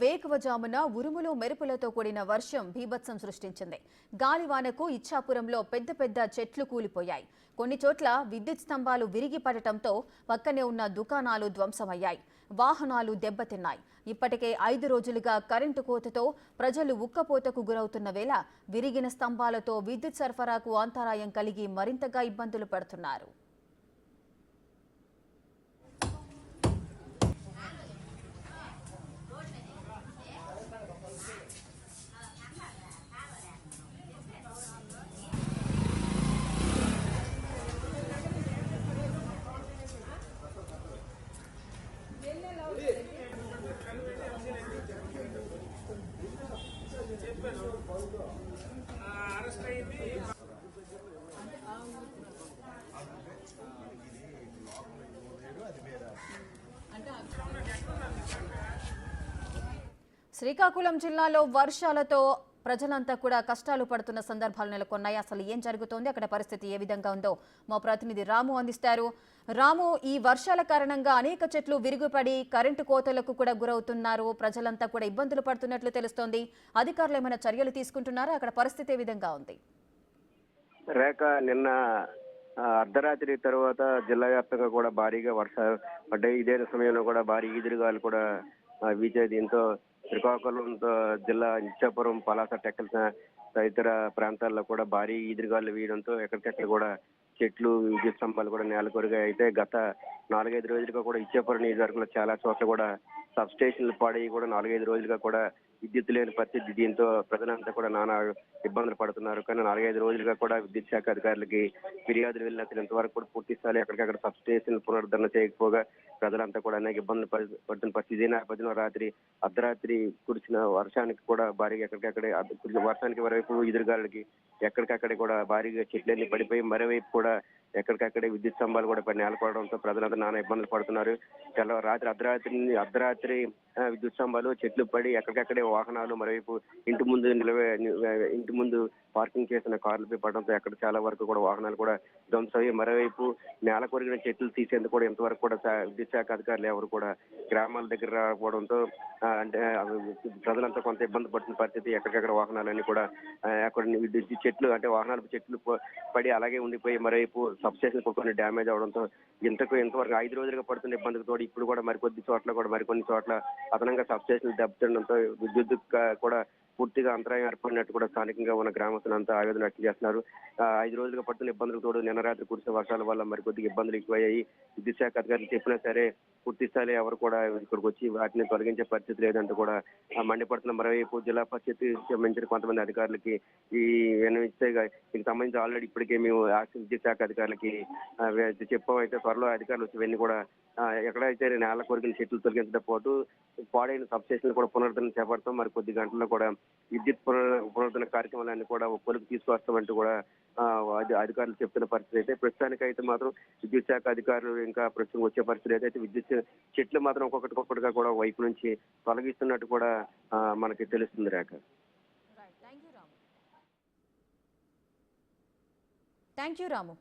వేకువజామున ఉరుములు మెరుపులతో కూడిన వర్షం బీభత్సం సృష్టించింది. గాలివానకు ఇచ్చాపురంలో పెద్ద పెద్ద చెట్లు కూలిపోయాయి. కొన్ని చోట్ల విద్యుత్ స్తంభాలు విరిగి పడటంతో పక్కనే ఉన్న దుకాణాలు ధ్వంసమయ్యాయి. వాహనాలు దెబ్బతిన్నాయి. ఇప్పటికే 5 రోజులుగా కరెంటు కోతతో ప్రజలు ఉక్కపోతకు గురవుతున్న వేళ విరిగిన స్తంభాలతో విద్యుత్ సరఫరాకు అంతరాయం కలిగి మరింతగా ఇబ్బందులు పడుతున్నారు. శ్రీకాకుళం జిల్లాలో వర్షాలతో ప్రజలంతా కూడా కష్టాలు పడుతున్న సందర్భాలు నెలకొన్నాయి. అసలు ఏం జరుగుతోంది, అక్కడ పరిస్థితి ఏ విధంగా ఉందో మా ప్రతినిధి రాము అందిస్తారు. రాము, ఈ వర్షాల కారణంగా అనేక చెట్లు విరుగుపడి కరెంటు కోతలకు కూడా గురవుతున్నారు. ప్రజలంతా కూడా ఇబ్బందులు పడుతున్నట్లు తెలుస్తోంది. అధికారులు ఏమైనా చర్యలు తీసుకుంటున్నారా? అక్కడ పరిస్థితి ఏ విధంగా ఉంది? రేఖ, నిన్న అర్ధరాత్రి తర్వాత జిల్లా వ్యాప్తంగా కూడా భారీగా వర్షాలు పడ్డాయి. ఇదే సమయంలో కూడా భారీ ఈదురుగాలు కూడా వీచే. దీంతో శ్రీకాకుళం జిల్లా ఇచ్చాపురం, పలాస, టెక్కల్ తదితర ప్రాంతాల్లో కూడా భారీ ఈదురుగాలు వీయడంతో ఎక్కడికెక్కడ కూడా చెట్లు, విద్యుత్ స్తంభాలు కూడా నేలకొరిగాయి. అయితే గత 4-5 రోజులుగా కూడా ఇచ్చాపురం నియోజకవర్గంలో చాలా చోట్ల కూడా సబ్ స్టేషన్లు పాడి కూడా 4-5 రోజులుగా కూడా విద్యుత్ లేని పరిస్థితి. దీంతో ప్రజలంతా కూడా నానా ఇబ్బందులు పడుతున్నారు. కానీ 4-5 రోజులుగా కూడా విద్యుత్ శాఖ అధికారులకి ఫిర్యాదులు వెళ్ళిన ఇంతవరకు కూడా పూర్తి స్థాయి ఎక్కడికక్కడ సబ్ స్టేషన్ పునరుద్ధరణ చేయకపోగా ప్రజలంతా కూడా అనేక ఇబ్బందులు పడుతున్న పరిస్థితి. ఇదే నేపథ్యంలో అర్ధరాత్రి కురిసిన వర్షానికి కూడా భారీగా ఎక్కడికక్కడే వర్షానికి మరోవైపు ఎదురుగాలకి ఎక్కడికక్కడే కూడా భారీగా చెట్లన్నీ పడిపోయి, మరోవైపు కూడా ఎక్కడికక్కడే విద్యుత్ స్తంభాలు కూడా నేలపడడంతో ప్రజలంతా నానా ఇబ్బందులు పడుతున్నారు. అర్ధరాత్రి విద్యుత్ స్తంభాలు, చెట్లు పడి ఎక్కడికక్కడే వాహనాలు, మరోవైపు ఇంటి ముందు పార్కింగ్ చేసిన కార్లపై పడడంతో ఎక్కడ చాలా వరకు కూడా వాహనాలు కూడా ధ్వంసమయ్యాయి. మరోవైపు నేల కొరిగిన చెట్లు తీసేందుకు కూడా ఇంతవరకు కూడా విద్యుత్ శాఖ అధికారులు ఎవరు కూడా గ్రామాల దగ్గర రాకపోవడంతో అంటే ప్రజలంతా కొంత ఇబ్బంది పడుతున్న పరిస్థితి. ఎక్కడికక్కడ వాహనాలన్నీ కూడా అక్కడ చెట్లు అంటే వాహనాలకు చెట్లు పడి అలాగే ఉండిపోయి, మరోవైపు సబ్ స్టేషన్ కొన్ని డ్యామేజ్ అవడంతో ఇంతవరకు 5 రోజులుగా పడుతున్న ఇబ్బందికి తోడు ఇప్పుడు కూడా మరికొన్ని చోట్ల అదనంగా సబ్ స్టేషన్లు దెబ్బతినడంతో విద్యుత్ కూడా పూర్తిగా అంతరాయం ఏర్పడినట్టు కూడా స్థానికంగా ఉన్న గ్రామస్తులంతా ఆవేదన వ్యక్తం చేస్తున్నారు. 5 రోజులుగా పడుతున్న ఇబ్బందులకు తోడు నిన్న రాత్రి కురిసిన వర్షాల వల్ల మరికొద్దిగా ఇబ్బందులు ఎక్కువయ్యాయి. విద్యుత్ శాఖ అధికారులు చెప్పినా సరే పూర్తి స్థాయిలో ఎవరు కూడా ఇక్కడికి వచ్చి వాటిని తొలగించే పరిస్థితి లేదంటూ కూడా మండిపడుతున్న. మరోవైపు జిల్లా పరిషత్ సంబంధించిన కొంతమంది అధికారులకి దీనికి సంబంధించి ఆల్రెడీ ఇప్పటికే మేము విద్యుత్ శాఖ అధికారులకి చెప్పాం. అయితే త్వరలో అధికారులు వచ్చి ఇవన్నీ కూడా ఎక్కడైతే నేల కొరిగిన చెట్లు తొలగించడంతో పాటు పాడైన సబ్ స్టేషన్లు కూడా పునరుద్ధరణ చేపడతాం. మరి కొద్ది గంటల్లో కూడా విద్యుత్ పునరుద్ధరణ కార్యక్రమాలన్నీ కూడా కొలుపు తీసుకొస్తామంటూ కూడా అధికారులు చెప్తున్న పరిస్థితి. అయితే ప్రస్తుతానికైతే మాత్రం విద్యుత్ శాఖ అధికారులు ఇంకా ప్రస్తుతం వచ్చే పరిస్థితి అయితే విద్యుత్ చెట్లు మాత్రం ఒక్కొక్కటిగా కూడా వైపు నుంచి తొలగిస్తున్నట్టు కూడా మనకి తెలుస్తుంది. రేఖ, థ్యాంక్ యూ రాము.